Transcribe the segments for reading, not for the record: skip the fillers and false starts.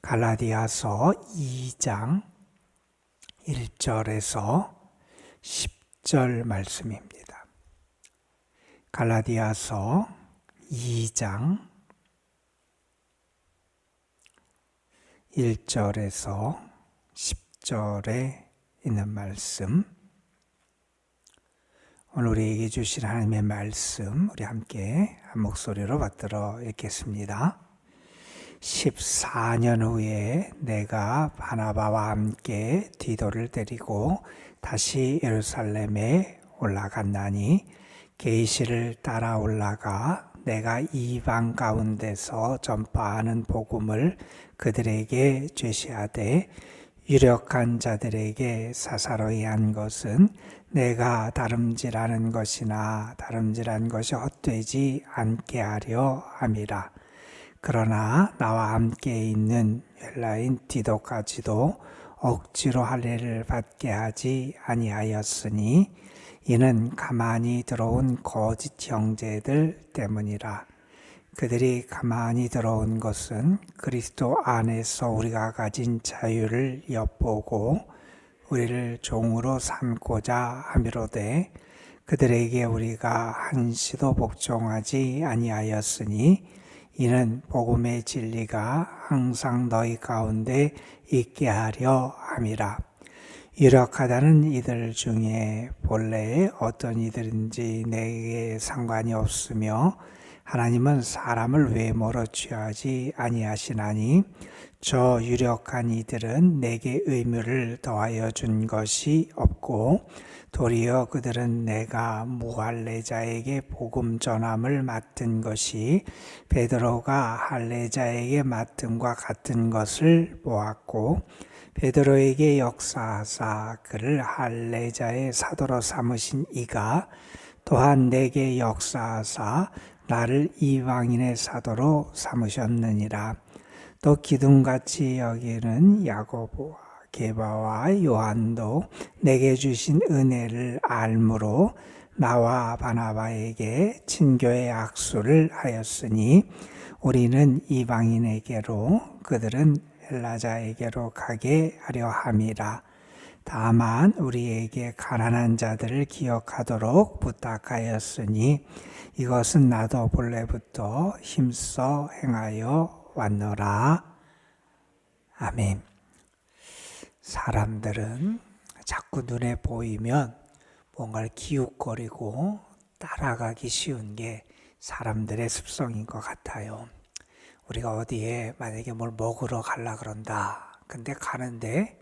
갈라디아서 2장 1절에서 10절 말씀입니다. 갈라디아서 2장 1절에서 10절에 있는 말씀, 오늘 우리에게 주신 하나님의 말씀 우리 함께 한 목소리로 받들어 읽겠습니다. 14년 후에 내가 바나바와 함께 디도를 데리고 다시 예루살렘에 올라갔나니 계시를 따라 올라가 내가 이방 가운데서 전파하는 복음을 그들에게 제시하되 유력한 자들에게 사사로이 한 것은 내가 다름질하는 것이나 다름질한 것이 헛되지 않게 하려 함이라. 그러나 나와 함께 있는 헬라인 디도까지도 억지로 할례를 받게 하지 아니하였으니 이는 가만히 들어온 거짓 형제들 때문이라. 그들이 가만히 들어온 것은 그리스도 안에서 우리가 가진 자유를 엿보고 우리를 종으로 삼고자 함이로되 그들에게 우리가 한시도 복종하지 아니하였으니 이는 복음의 진리가 항상 너희 가운데 있게 하려 함이라. 유력하다는 이들 중에 본래 어떤 이들인지 내게 상관이 없으며 하나님은 사람을 외모로 취하지 아니하시나니 저 유력한 이들은 내게 의무를 더하여 준 것이 없고 도리어 그들은 내가 무할례자에게 복음 전함을 맡은 것이 베드로가 할례자에게 맡음과 같은 것을 보았고 베드로에게 역사하사 그를 할례자의 사도로 삼으신 이가 또한 내게 역사하사 나를 이방인의 사도로 삼으셨느니라. 또 기둥같이 여기는 야고보와 게바와 요한도 내게 주신 은혜를 알므로 나와 바나바에게 친교의 악수를 하였으니 우리는 이방인에게로 그들은 헬라자에게로 가게 하려 함이라. 다만 우리에게 가난한 자들을 기억하도록 부탁하였으니 이것은 나도 본래부터 힘써 행하여 왔노라. 아멘. 사람들은 자꾸 눈에 보이면 뭔가를 기웃거리고 따라가기 쉬운 게 사람들의 습성인 것 같아요. 우리가 어디에 만약에 뭘 먹으러 가려 그런다. 근데 가는데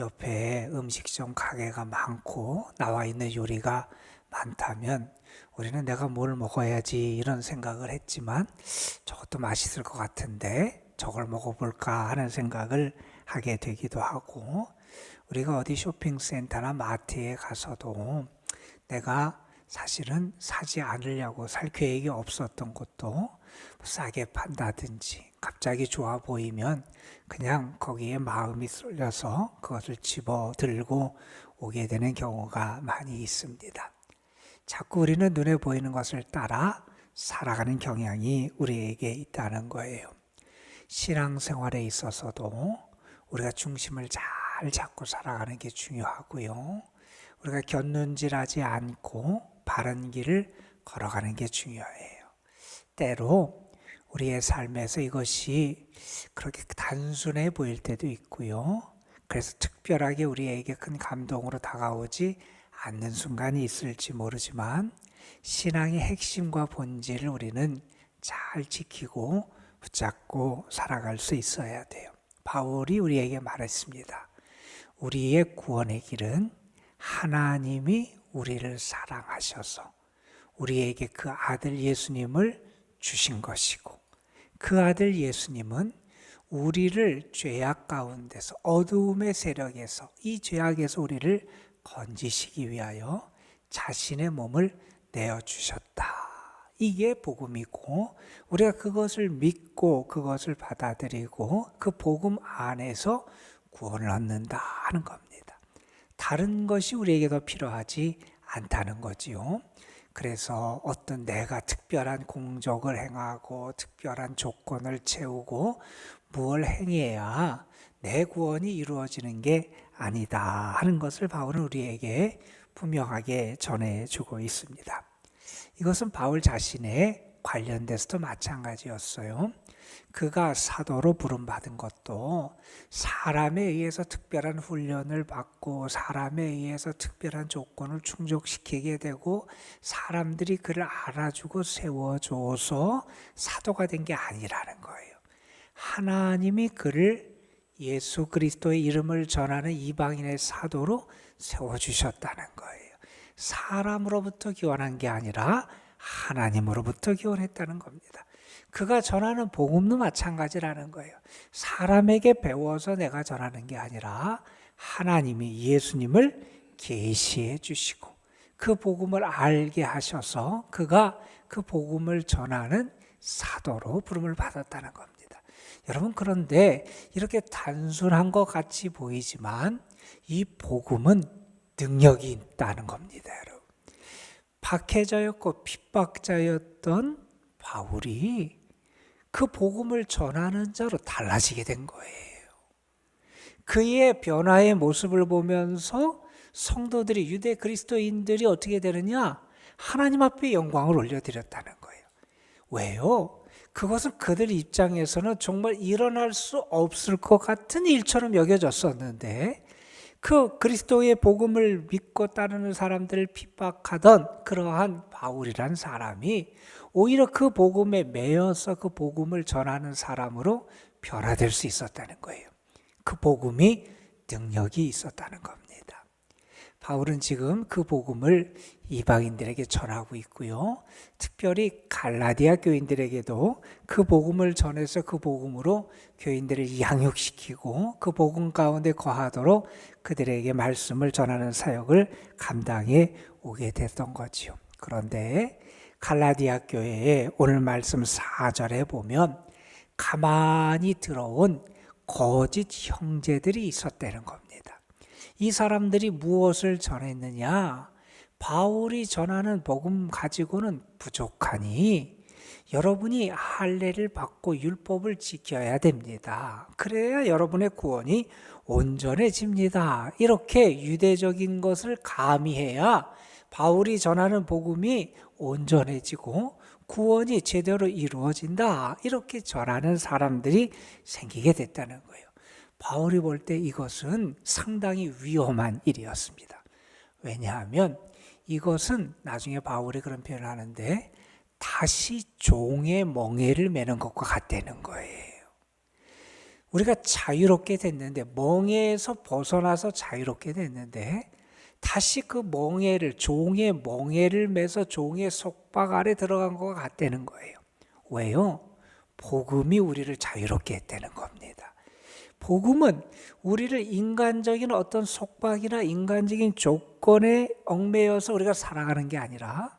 옆에 음식점 가게가 많고 나와 있는 요리가 많다면 우리는 내가 뭘 먹어야지 이런 생각을 했지만 저것도 맛있을 것 같은데 저걸 먹어볼까 하는 생각을 하게 되기도 하고, 우리가 어디 쇼핑센터나 마트에 가서도 내가 사실은 사지 않으려고 살 계획이 없었던 것도 싸게 판다든지 갑자기 좋아 보이면 그냥 거기에 마음이 쏠려서 그것을 집어 들고 오게 되는 경우가 많이 있습니다. 자꾸 우리는 눈에 보이는 것을 따라 살아가는 경향이 우리에게 있다는 거예요. 신앙생활에 있어서도 우리가 중심을 잘 잡고 살아가는 게 중요하고요. 우리가 곁눈질하지 않고 바른 길을 걸어가는 게 중요해요. 때로 우리의 삶에서 이것이 그렇게 단순해 보일 때도 있고요. 그래서 특별하게 우리에게 큰 감동으로 다가오지 않는 순간이 있을지 모르지만 신앙의 핵심과 본질을 우리는 잘 지키고 붙잡고 살아갈 수 있어야 돼요. 바울이 우리에게 말했습니다. 우리의 구원의 길은 하나님이 우리를 사랑하셔서 우리에게 그 아들 예수님을 주신 것이고 그 아들 예수님은 우리를 죄악 가운데서 어두움의 세력에서 이 죄악에서 우리를 건지시기 위하여 자신의 몸을 내어주셨다. 이게 복음이고 우리가 그것을 믿고 그것을 받아들이고 그 복음 안에서 구원을 얻는다 하는 겁니다. 다른 것이 우리에게 더 필요하지 않다는 거지요. 그래서 어떤 내가 특별한 공적을 행하고 특별한 조건을 채우고 무엇을 행해야 내 구원이 이루어지는 게 아니다 하는 것을 바울은 우리에게 분명하게 전해주고 있습니다. 이것은 바울 자신의 관련돼서도 마찬가지였어요. 그가 사도로 부름받은 것도 사람에 의해서 특별한 훈련을 받고 사람에 의해서 특별한 조건을 충족시키게 되고 사람들이 그를 알아주고 세워줘서 사도가 된 게 아니라는 거예요. 하나님이 그를 예수 그리스도의 이름을 전하는 이방인의 사도로 세워주셨다는 거예요. 사람으로부터 기원한 게 아니라 하나님으로부터 기원했다는 겁니다. 그가 전하는 복음도 마찬가지라는 거예요. 사람에게 배워서 내가 전하는 게 아니라 하나님이 예수님을 계시해 주시고 그 복음을 알게 하셔서 그가 그 복음을 전하는 사도로 부름을 받았다는 겁니다. 여러분, 그런데 이렇게 단순한 것 같이 보이지만 이 복음은 능력이 있다는 겁니다. 여러분, 박해자였고 핍박자였던 바울이 그 복음을 전하는 자로 달라지게 된 거예요. 그의 변화의 모습을 보면서 성도들이, 유대 그리스도인들이 어떻게 되느냐? 하나님 앞에 영광을 올려드렸다는 거예요. 왜요? 그것은 그들 입장에서는 정말 일어날 수 없을 것 같은 일처럼 여겨졌었는데 그 그리스도의 복음을 믿고 따르는 사람들을 핍박하던 그러한 바울이란 사람이 오히려 그 복음에 매여서 그 복음을 전하는 사람으로 변화될 수 있었다는 거예요. 그 복음이 능력이 있었다는 겁니다. 바울은 지금 그 복음을 이방인들에게 전하고 있고요. 특별히 갈라디아 교인들에게도 그 복음을 전해서 그 복음으로 교인들을 양육시키고 그 복음 가운데 거하도록 그들에게 말씀을 전하는 사역을 감당해 오게 됐던 거지요. 그런데 갈라디아 교회에 오늘 말씀 4절에 보면 가만히 들어온 거짓 형제들이 있었다는 겁니다. 이 사람들이 무엇을 전했느냐? 바울이 전하는 복음 가지고는 부족하니 여러분이 할례를 받고 율법을 지켜야 됩니다. 그래야 여러분의 구원이 온전해집니다. 이렇게 유대적인 것을 가미해야 바울이 전하는 복음이 온전해지고 구원이 제대로 이루어진다. 이렇게 전하는 사람들이 생기게 됐다는 거예요. 바울이 볼 때 이것은 상당히 위험한 일이었습니다. 왜냐하면 이것은 나중에 바울이 그런 표현을 하는데 다시 종의 멍에를 매는 것과 같다는 거예요. 우리가 자유롭게 됐는데, 멍에에서 벗어나서 자유롭게 됐는데 다시 그 멍에를, 종의 멍에를 매서 종의 속박 아래 들어간 것과 같다는 거예요. 왜요? 복음이 우리를 자유롭게 했다는 겁니다. 복음은 우리를 인간적인 어떤 속박이나 인간적인 조건에 얽매여서 우리가 살아가는 게 아니라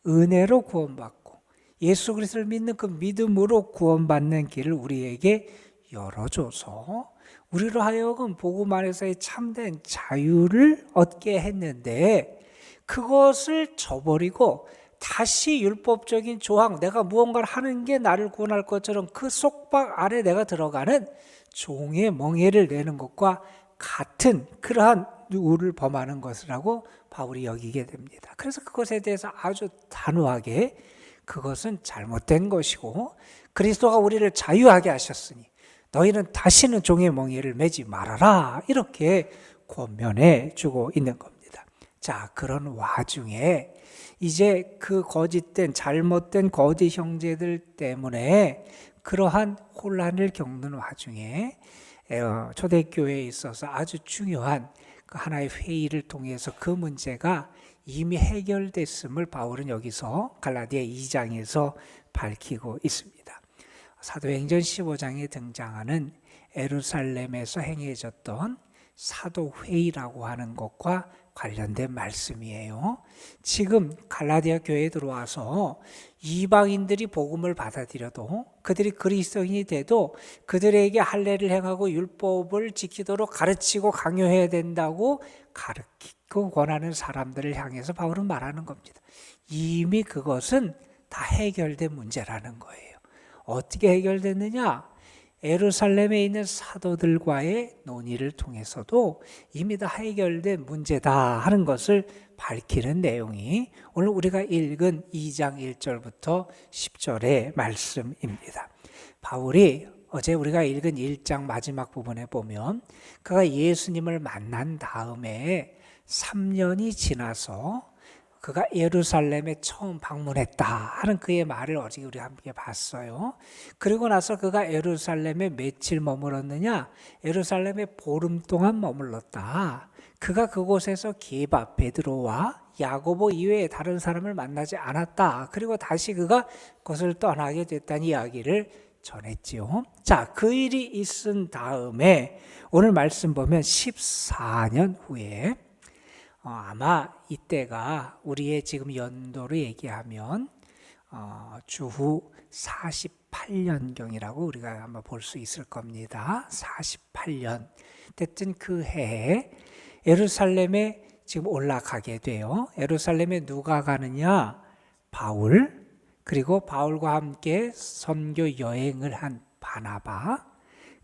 은혜로 구원받고 예수 그리스도를 믿는 그 믿음으로 구원받는 길을 우리에게 열어줘서 우리로 하여금 복음 안에서의 참된 자유를 얻게 했는데 그것을 저버리고 다시 율법적인 조항, 내가 무언가를 하는 게 나를 구원할 것처럼 그 속박 아래 내가 들어가는 종의 멍에를 내는 것과 같은 그러한 우를 범하는 것이라고 바울이 여기게 됩니다. 그래서 그것에 대해서 아주 단호하게 그것은 잘못된 것이고 그리스도가 우리를 자유하게 하셨으니 너희는 다시는 종의 멍에를 매지 말아라, 이렇게 권면해 주고 있는 겁니다. 자, 그런 와중에 이제 그 거짓된 잘못된 거짓 형제들 때문에 그러한 혼란을 겪는 와중에 초대교회에 있어서 아주 중요한 그 하나의 회의를 통해서 그 문제가 이미 해결됐음을 바울은 여기서 갈라디아 2장에서 밝히고 있습니다. 사도행전 15장에 등장하는 예루살렘에서 행해졌던 사도회의라고 하는 것과 관련된 말씀이에요. 지금 갈라디아 교회에 들어와서 이방인들이 복음을 받아들여도 그들이 그리스도인이 돼도 그들에게 할례를 행하고 율법을 지키도록 가르치고 강요해야 된다고 가르치고 권하는 사람들을 향해서 바울은 말하는 겁니다. 이미 그것은 다 해결된 문제라는 거예요. 어떻게 해결됐느냐? 예루살렘에 있는 사도들과의 논의를 통해서도 이미 다 해결된 문제다 하는 것을 밝히는 내용이 오늘 우리가 읽은 2장 1절부터 10절의 말씀입니다. 바울이 어제 우리가 읽은 1장 마지막 부분에 보면 그가 예수님을 만난 다음에 3년이 지나서 그가 예루살렘에 처음 방문했다 하는 그의 말을 어제 우리 함께 봤어요. 그리고 나서 그가 예루살렘에 며칠 머물렀느냐? 예루살렘에 보름 동안 머물렀다. 그가 그곳에서 게바, 베드로와 야고보 이외에 다른 사람을 만나지 않았다. 그리고 다시 그가 그것을 떠나게 됐다는 이야기를 전했지요. 자, 그 일이 있은 다음에 오늘 말씀 보면 14년 후에 아마 이때가 우리의 지금 연도로 얘기하면 주후 48년경이라고 우리가 아마 볼 수 있을 겁니다. 48년 됐든 그 해에 예루살렘에 지금 올라가게 돼요. 예루살렘에 누가 가느냐? 바울, 그리고 바울과 함께 선교 여행을 한 바나바,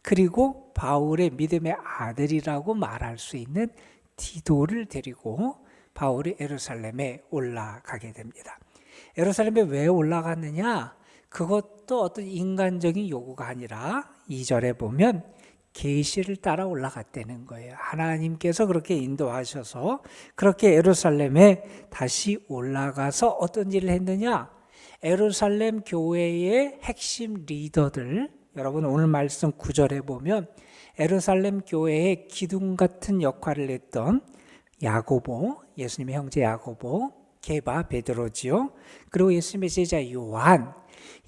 그리고 바울의 믿음의 아들이라고 말할 수 있는 디도를 데리고 바울이 예루살렘에 올라가게 됩니다. 예루살렘에 왜 올라갔느냐? 그것도 어떤 인간적인 요구가 아니라 2절에 보면 계시를 따라 올라갔다는 거예요. 하나님께서 그렇게 인도하셔서 그렇게 예루살렘에 다시 올라가서 어떤 일을 했느냐? 예루살렘 교회의 핵심 리더들, 여러분 오늘 말씀 9절에 보면 예루살렘 교회의 기둥 같은 역할을 했던 야고보, 예수님의 형제 야고보, 게바, 베드로지요. 그리고 예수님의 제자 요한,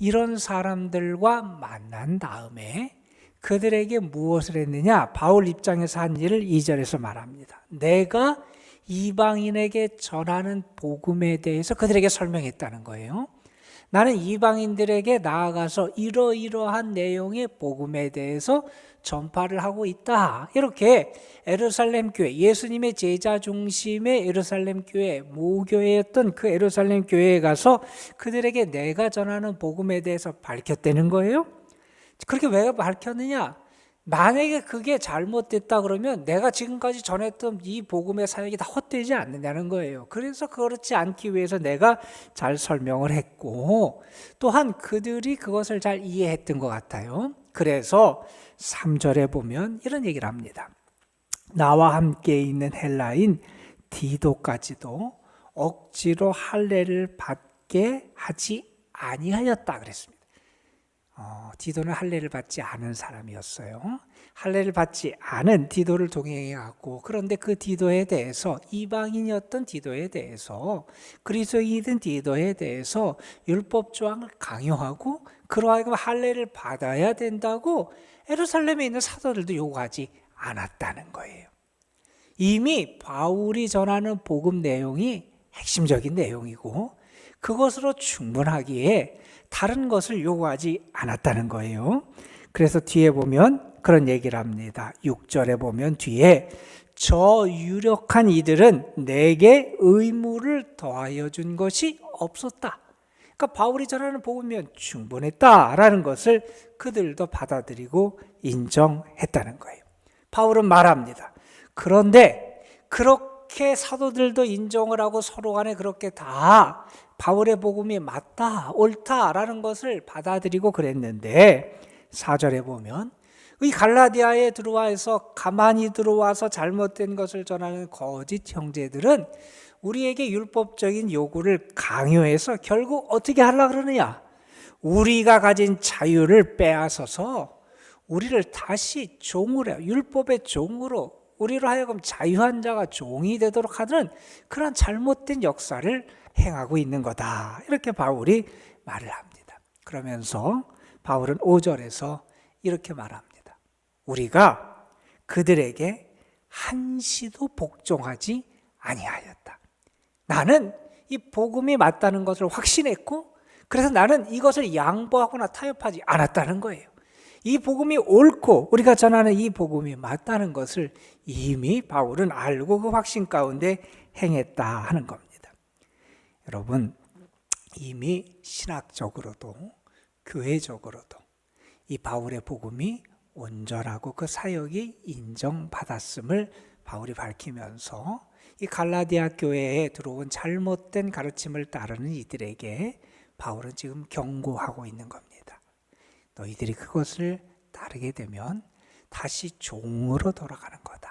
이런 사람들과 만난 다음에 그들에게 무엇을 했느냐? 바울 입장에서 한 일을 2절에서 말합니다. 내가 이방인에게 전하는 복음에 대해서 그들에게 설명했다는 거예요. 나는 이방인들에게 나아가서 이러이러한 내용의 복음에 대해서 전파를 하고 있다. 이렇게 예루살렘 교회, 예수님의 제자 중심의 예루살렘 교회, 모교회였던 그 예루살렘 교회에 가서 그들에게 내가 전하는 복음에 대해서 밝혔다는 거예요. 그렇게 왜 밝혔느냐? 만약에 그게 잘못됐다 그러면 내가 지금까지 전했던 이 복음의 사역이 다 헛되지 않느냐는 거예요. 그래서 그렇지 않기 위해서 내가 잘 설명을 했고, 또한 그들이 그것을 잘 이해했던 것 같아요. 그래서 3절에 보면 이런 얘기를 합니다. 나와 함께 있는 헬라인 디도까지도 억지로 할례를 받게 하지 아니하였다 그랬습니다. 디도는 할례를 받지 않은 사람이었어요. 할례를 받지 않은 디도를 동행해왔고, 그런데 그 디도에 대해서, 이방인이었던 디도에 대해서, 그리스도인이던 디도에 대해서 율법 조항을 강요하고 그러하여금 할례를 받아야 된다고 예루살렘에 있는 사도들도 요구하지 않았다는 거예요. 이미 바울이 전하는 복음 내용이 핵심적인 내용이고 그것으로 충분하기에 다른 것을 요구하지 않았다는 거예요. 그래서 뒤에 보면 그런 얘기를 합니다. 6절에 보면 뒤에 저 유력한 이들은 내게 의무를 더하여 준 것이 없었다. 그러니까 바울이 전하는 복음이면 충분했다라는 것을 그들도 받아들이고 인정했다는 거예요. 바울은 말합니다. 그런데 그렇게 사도들도 인정을 하고 서로 간에 그렇게 다 바울의 복음이 맞다, 옳다라는 것을 받아들이고 그랬는데 4절에 보면 이 갈라디아에 들어와서 가만히 들어와서 잘못된 것을 전하는 거짓 형제들은 우리에게 율법적인 요구를 강요해서 결국 어떻게 하려고 그러느냐? 우리가 가진 자유를 빼앗아서 우리를 다시 종으로, 율법의 종으로, 우리로 하여금 자유한 자가 종이 되도록 하는 그런 잘못된 역사를 행하고 있는 거다. 이렇게 바울이 말을 합니다. 그러면서 바울은 5절에서 이렇게 말합니다. 우리가 그들에게 한시도 복종하지 아니하였다. 나는 이 복음이 맞다는 것을 확신했고 그래서 나는 이것을 양보하거나 타협하지 않았다는 거예요. 이 복음이 옳고 우리가 전하는 이 복음이 맞다는 것을 이미 바울은 알고 그 확신 가운데 행했다 하는 겁니다. 여러분, 이미 신학적으로도 교회적으로도 이 바울의 복음이 온전하고 그 사역이 인정받았음을 바울이 밝히면서 이 갈라디아 교회에 들어온 잘못된 가르침을 따르는 이들에게 바울은 지금 경고하고 있는 겁니다. 너희들이 그것을 따르게 되면 다시 종으로 돌아가는 거다.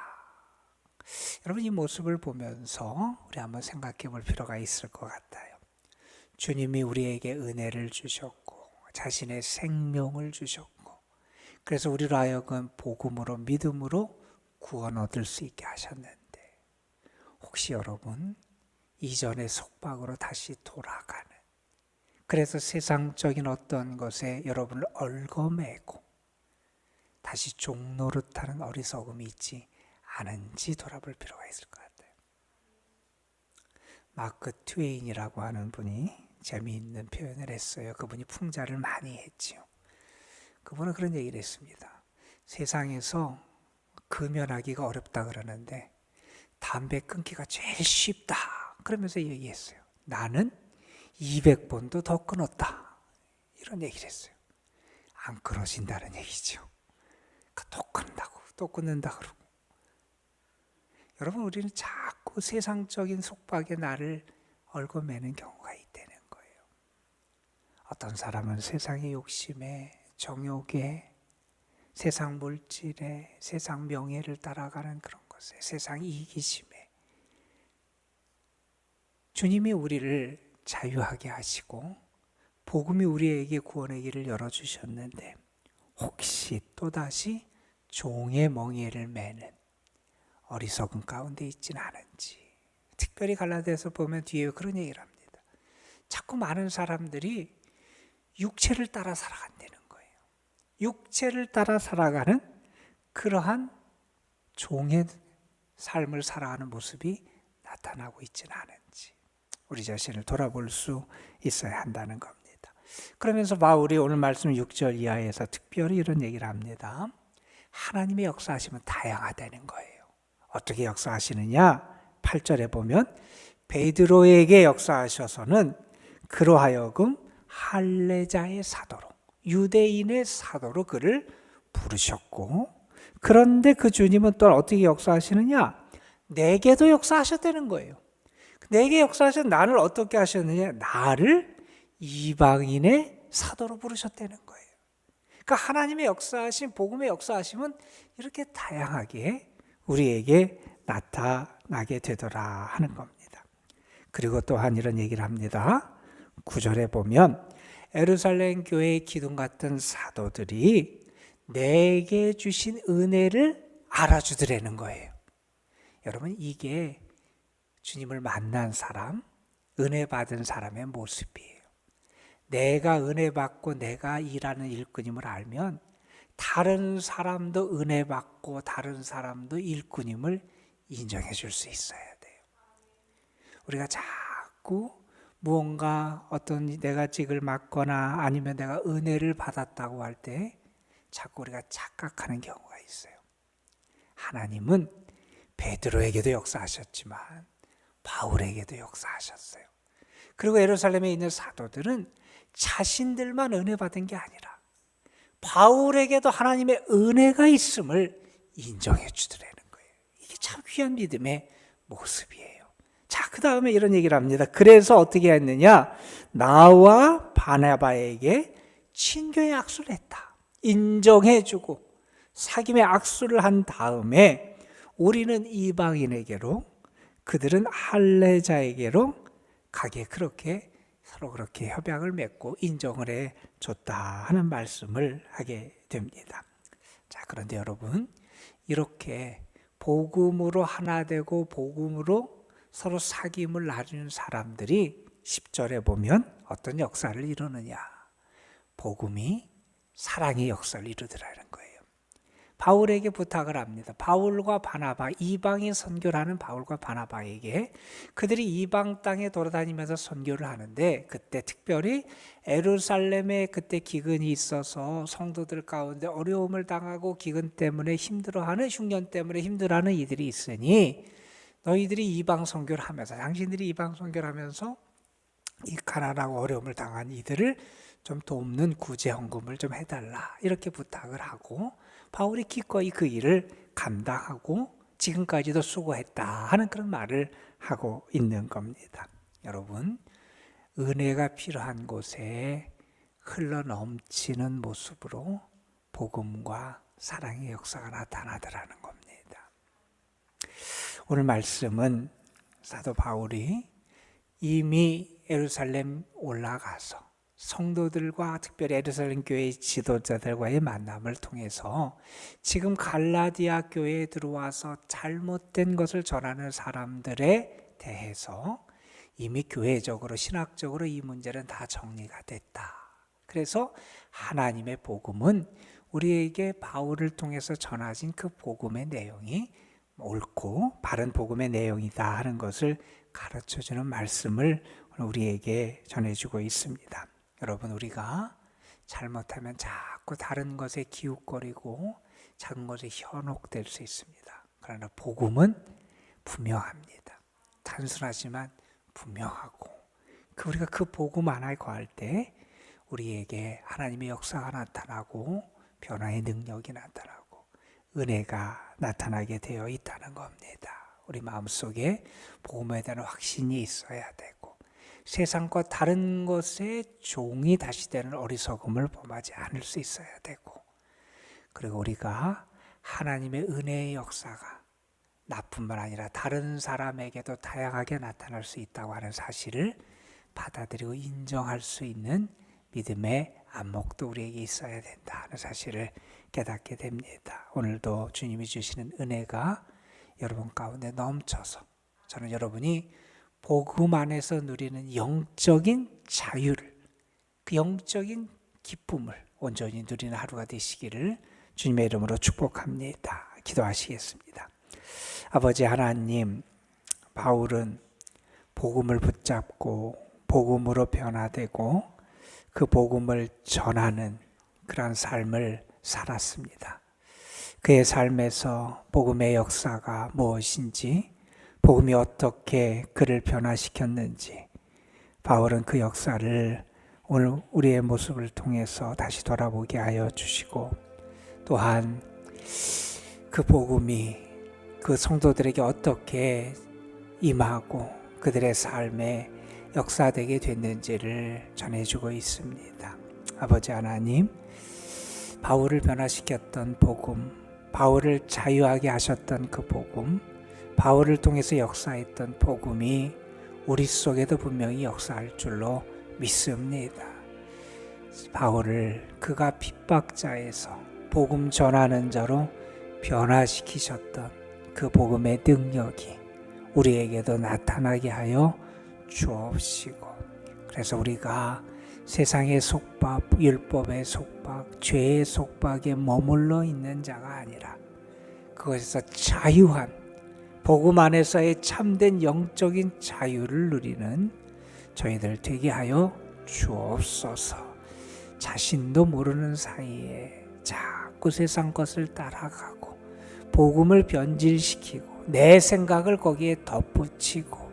여러분, 이 모습을 보면서 우리 한번 생각해 볼 필요가 있을 것 같아요. 주님이 우리에게 은혜를 주셨고 자신의 생명을 주셨고 그래서 우리로 하여금 복음으로 믿음으로 구원 얻을 수 있게 하셨는데 혹시 여러분 이전의 속박으로 다시 돌아가는 그래서 세상적인 어떤 것에 여러분을 얽어매고 다시 종 노릇하는 어리석음이 있지 않은지 돌아볼 필요가 있을 것 같아요. 마크 트웨인이라고 하는 분이 재미있는 표현을 했어요. 그분이 풍자를 많이 했지요. 그분은 그런 얘기를 했습니다. 세상에서 금연하기가 어렵다 그러는데 담배 끊기가 제일 쉽다 그러면서 얘기했어요. 나는 200번도 더 끊었다 이런 얘기를 했어요. 안 끊어진다는 얘기죠. 또 끊는다고 또 끊는다 그러고 여러분 우리는 자꾸 세상적인 속박에 나를 얽어매는 경우가 있다는 거예요. 어떤 사람은 세상의 욕심에 정욕에 세상 물질에 세상 명예를 따라가는 그런 것에 세상 이기심에 주님이 우리를 자유하게 하시고 복음이 우리에게 구원의 길을 열어주셨는데 혹시 또다시 종의 멍에를 매는 어리석은 가운데 있지는 않은지 특별히 갈라디아서 보면 뒤에 그런 얘기를 합니다. 자꾸 많은 사람들이 육체를 따라 살아간다는 거예요. 육체를 따라 살아가는 그러한 종의 삶을 살아가는 모습이 나타나고 있지는 않은지 우리 자신을 돌아볼 수 있어야 한다는 겁니다. 그러면서 바울이 오늘 말씀 6절 이하에서 특별히 이런 얘기를 합니다. 하나님의 역사하심은 다양하다는 거예요. 어떻게 역사하시느냐? 8절에 보면 베드로에게 역사하셔서는 그로 하여금 할례자의 사도로 유대인의 사도로 그를 부르셨고 그런데 그 주님은 또 어떻게 역사하시느냐? 내게도 역사하셨다는 거예요. 내게 역사하신 나를 어떻게 하셨느냐? 나를 이방인의 사도로 부르셨다는 거예요. 그러니까 하나님의 역사하심, 복음의 역사하심은 이렇게 다양하게 우리에게 나타나게 되더라 하는 겁니다. 그리고 또한 이런 얘기를 합니다. 9절에 보면 예루살렘 교회의 기둥 같은 사도들이 내게 주신 은혜를 알아주더라는 거예요. 여러분 이게 주님을 만난 사람, 은혜 받은 사람의 모습이에요. 내가 은혜 받고 내가 일하는 일꾼임을 알면 다른 사람도 은혜 받고 다른 사람도 일꾼임을 인정해 줄 수 있어야 돼요. 우리가 자꾸 무언가 어떤 내가 직을 맡거나 아니면 내가 은혜를 받았다고 할 때 자꾸 우리가 착각하는 경우가 있어요. 하나님은 베드로에게도 역사하셨지만 바울에게도 역사하셨어요. 그리고 예루살렘에 있는 사도들은 자신들만 은혜 받은 게 아니라 바울에게도 하나님의 은혜가 있음을 인정해 주더라는 거예요. 이게 참 귀한 믿음의 모습이에요. 자, 그 다음에 이런 얘기를 합니다. 그래서 어떻게 했느냐? 나와 바나바에게 친교의 악수를 했다. 인정해 주고 사귐의 악수를 한 다음에 우리는 이방인에게로 그들은 할례자에게로 가게 그렇게 서로 그렇게 협약을 맺고 인정을 해 줬다 하는 말씀을 하게 됩니다. 자, 그런데 여러분 이렇게 복음으로 하나 되고 복음으로 서로 사귐을 나누는 사람들이 10절에 보면 어떤 역사를 이루느냐? 복음이 사랑의 역사를 이루더라는 거예요. 바울에게 부탁을 합니다. 바울과 바나바, 이방인 선교를 하는 바울과 바나바에게 그들이 이방 땅에 돌아다니면서 선교를 하는데 그때 특별히 예루살렘에 그때 기근이 있어서 성도들 가운데 어려움을 당하고 기근 때문에 힘들어하는 흉년 때문에 힘들어하는 이들이 있으니 너희들이 이방 선교를 하면서 당신들이 이방 선교를 하면서 이 가난하고 어려움을 당한 이들을 좀 돕는 구제 헌금을 좀 해달라 이렇게 부탁을 하고 바울이 기꺼이 그 일을 감당하고 지금까지도 수고했다 하는 그런 말을 하고 있는 겁니다. 여러분, 은혜가 필요한 곳에 흘러 넘치는 모습으로 복음과 사랑의 역사가 나타나더라는 겁니다. 오늘 말씀은 사도 바울이 이미 예루살렘 올라가서 성도들과 특별히 예루살렘 교회의 지도자들과의 만남을 통해서 지금 갈라디아 교회에 들어와서 잘못된 것을 전하는 사람들에 대해서 이미 교회적으로 신학적으로 이 문제는 다 정리가 됐다. 그래서 하나님의 복음은 우리에게 바울을 통해서 전하진 그 복음의 내용이 옳고 바른 복음의 내용이다 하는 것을 가르쳐주는 말씀을 우리에게 전해주고 있습니다. 여러분, 우리가 잘못하면 자꾸 다른 것에 기웃거리고 작은 것에 현혹될 수 있습니다. 그러나 복음은 분명합니다. 단순하지만 분명하고 우리가 그 복음 하나에 거할 때 우리에게 하나님의 역사가 나타나고 변화의 능력이 나타나고 은혜가 나타나게 되어 있다는 겁니다. 우리 마음속에 복음에 대한 확신이 있어야 되고 세상과 다른 것에 종이 다시 되는 어리석음을 범하지 않을 수 있어야 되고 그리고 우리가 하나님의 은혜의 역사가 나뿐만 아니라 다른 사람에게도 다양하게 나타날 수 있다고 하는 사실을 받아들이고 인정할 수 있는 믿음의 안목도 우리에게 있어야 된다 하는 사실을 깨닫게 됩니다. 오늘도 주님이 주시는 은혜가 여러분 가운데 넘쳐서 저는 여러분이 복음 안에서 누리는 영적인 자유를, 그 영적인 기쁨을 온전히 누리는 하루가 되시기를 주님의 이름으로 축복합니다. 기도하시겠습니다. 아버지 하나님, 바울은 복음을 붙잡고 복음으로 변화되고 그 복음을 전하는 그런 삶을 살았습니다. 그의 삶에서 복음의 역사가 무엇인지, 복음이 어떻게 그를 변화시켰는지, 바울은 그 역사를 오늘 우리의 모습을 통해서 다시 돌아보게 하여 주시고, 또한 그 복음이 그 성도들에게 어떻게 임하고 그들의 삶에 역사되게 됐는지를 전해주고 있습니다. 아버지 하나님, 바울을 변화시켰던 복음, 바울을 자유하게 하셨던 그 복음, 바울을 통해서 역사했던 복음이 우리 속에도 분명히 역사할 줄로 믿습니다. 바울을 그가 핍박자에서 복음 전하는 자로 변화시키셨던 그 복음의 능력이 우리에게도 나타나게 하여 주옵시고, 그래서 우리가 세상의 속박, 율법의 속박, 죄의 속박에 머물러 있는 자가 아니라 그것에서 자유한 복음 안에서의 참된 영적인 자유를 누리는 저희들 되게 하여 주옵소서. 자신도 모르는 사이에 자꾸 세상 것을 따라가고 복음을 변질시키고 내 생각을 거기에 덧붙이고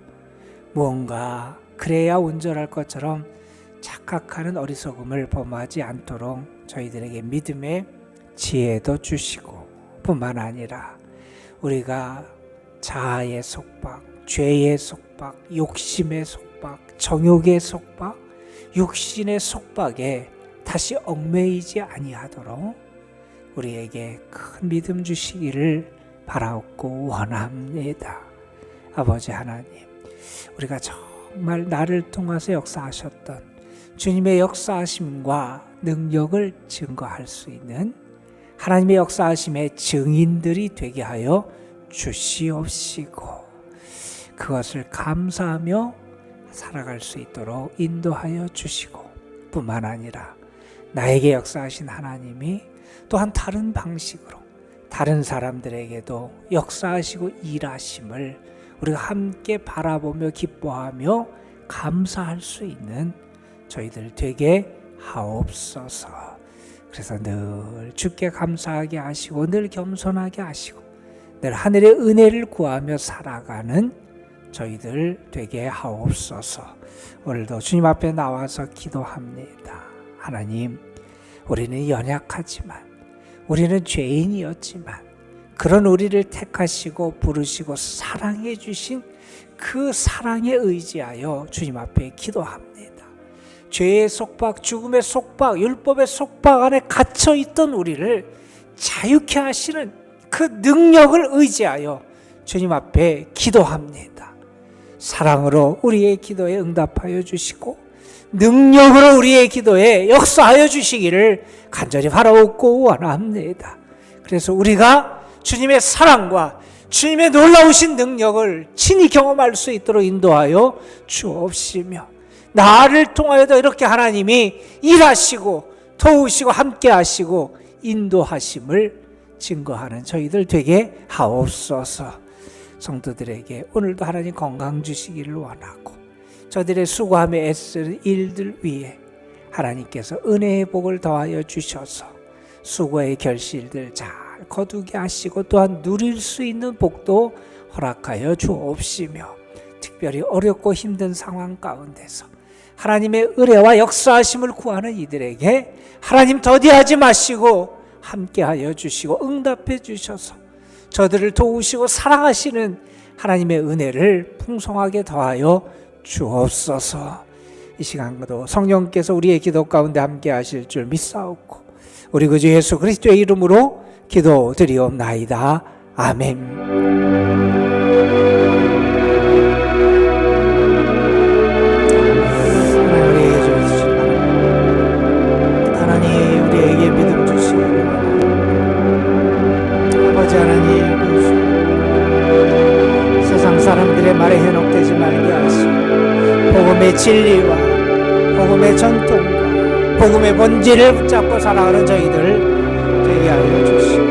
무언가 그래야 온전할 것처럼 착각하는 어리석음을 범하지 않도록 저희들에게 믿음의 지혜도 주시고, 뿐만 아니라 우리가 자아의 속박, 죄의 속박, 욕심의 속박, 정욕의 속박, 육신의 속박에 다시 얽매이지 아니하도록 우리에게 큰 믿음 주시기를 바라옵고 원합니다. 아버지 하나님, 우리가 정말 나를 통해서 역사하셨던 주님의 역사하심과 능력을 증거할 수 있는 하나님의 역사하심의 증인들이 되게 하여 주시옵시고, 그것을 감사하며 살아갈 수 있도록 인도하여 주시고, 뿐만 아니라 나에게 역사하신 하나님이 또한 다른 방식으로 다른 사람들에게도 역사하시고 일하심을 우리가 함께 바라보며 기뻐하며 감사할 수 있는 저희들 되게 하옵소서. 그래서 늘 주께 감사하게 하시고 늘 겸손하게 하시고 늘 하늘의 은혜를 구하며 살아가는 저희들 되게 하옵소서. 오늘도 주님 앞에 나와서 기도합니다. 하나님, 우리는 연약하지만, 우리는 죄인이었지만 그런 우리를 택하시고 부르시고 사랑해 주신 그 사랑에 의지하여 주님 앞에 기도합니다. 죄의 속박, 죽음의 속박, 율법의 속박 안에 갇혀있던 우리를 자유케 하시는 그 능력을 의지하여 주님 앞에 기도합니다. 사랑으로 우리의 기도에 응답하여 주시고 능력으로 우리의 기도에 역사하여 주시기를 간절히 바라옵고 원합니다. 그래서 우리가 주님의 사랑과 주님의 놀라우신 능력을 친히 경험할 수 있도록 인도하여 주옵시며, 나를 통하여도 이렇게 하나님이 일하시고 도우시고 함께 하시고 인도하심을 증거하는 저희들 되게 하옵소서. 성도들에게 오늘도 하나님 건강 주시기를 원하고, 저들의 수고하며 애쓰는 일들 위에 하나님께서 은혜의 복을 더하여 주셔서 수고의 결실들 잘 거두게 하시고 또한 누릴 수 있는 복도 허락하여 주옵시며, 특별히 어렵고 힘든 상황 가운데서 하나님의 은혜와 역사하심을 구하는 이들에게 하나님 더디하지 마시고 함께하여 주시고 응답해 주셔서 저들을 도우시고 사랑하시는 하나님의 은혜를 풍성하게 더하여 주옵소서. 이 시간도 성령께서 우리의 기도 가운데 함께 하실 줄 믿사옵고 우리 구주 예수 그리스도의 이름으로 기도드리옵나이다. 아멘. 하나님 우리에게 믿음 주시고 아버지 하나님, 세상 사람들의 말에 현혹되지 말게 하시고 복음의 진리와 복음의 전통과 복음의 본질을 붙잡고 살아가는 저희들 되게 하여 주시고